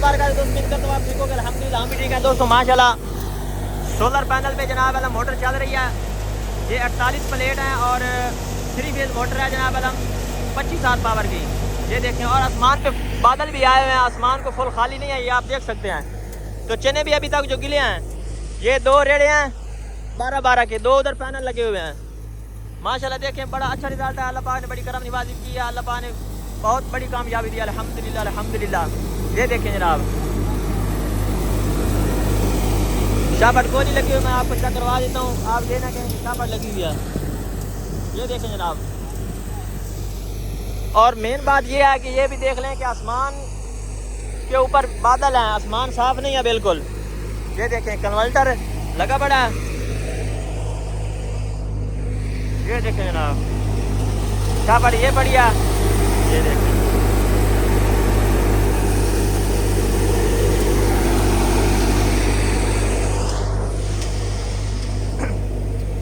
कारोबार का दोस्त मिलकर तो आप ठीक हो गए, अल्हम्दुलिल्लाह हम भी ठीक हैं दोस्तों माशाल्लाह। सोलर पैनल पे जनाब वाला मोटर चल रही है, ये 48 प्लेट हैं और 3 फेज मोटर है जनाब वाला 25 हाथ पावर की। ये देखें, और आसमान पे बादल भी आए हुए हैं, आसमान को फुल खाली नहीं है, ये आप देख सकते हैं। तो चने भी अभी तक जो गिले हैं, ये 2 रेड़े हैं 12-12 के, 2 उधर पैनल लगे हुए हैं माशाल्लाह। देखें बड़ा अच्छा रिजल्ट है, अल्लाह पाक ने बड़ी करम नवाजी की है, अल्लाह पाक ने बहुत बड़ी कामयाबी दी अल्हम्दुलिल्लाह अल्हम्दुलिल्लाह। ये देखें जनाब शापट को नहीं लगी हुई, मैं आपको चेक करवा देता हूँ, आप ये ना कहें शापट लगी हुई है। ये देखें जनाब, और मेन बात ये है कि ये भी देख लें कि आसमान के ऊपर बादल हैं, आसमान साफ नहीं है बिल्कुल। ये देखें कन्वर्टर लगा पड़ा है, ये देखें जनाब शापट ये बढ़िया। ये देखें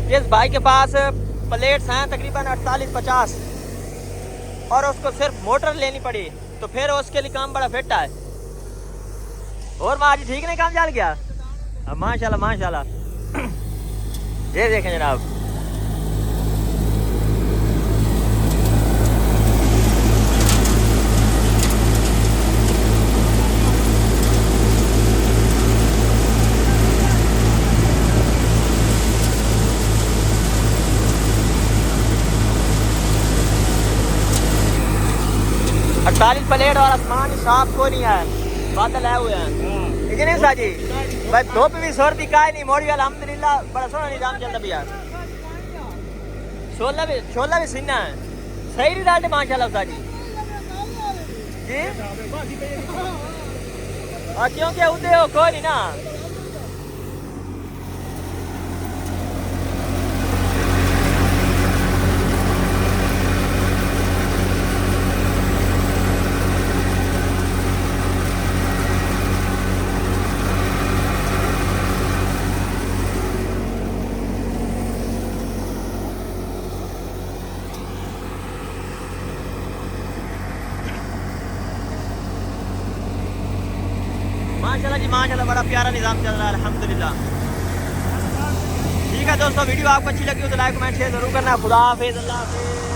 इस भाई के पास प्लेट्स हैं तकरीबन 48-50 और उसको सिर्फ मोटर लेनी पड़ी, तो फिर उसके लिए काम बड़ा फिट है। और मैं आज ठीक नहीं काम चल गया माशाल्लाह माशाल्लाह। ये देखें जनाब, अड़तालीस प्लेट और आसमान साफ को नहीं है, बादल आए हुए हैं। नहीं साजी भाई धूप भी सोरती का नहीं मोड़ी अल्हम्दुलिल्लाह, बड़ा सोना निजाम चलता भैया। छोला भी सीना है, सही रिजल्ट है माशाल्लाह साजी जी। और क्योंकि उदे हो कोई नहीं ना, माशाल्लाह जी माशाल्लाह, बड़ा प्यारा निज़ाम चल रहा है अल्हम्दुलिल्लाह। ठीक है दोस्तों, वीडियो आपको अच्छी लगी हो तो लाइक कमेंट शेयर जरूर करना। खुदा हाफिज़, अल्लाह हाफिज़।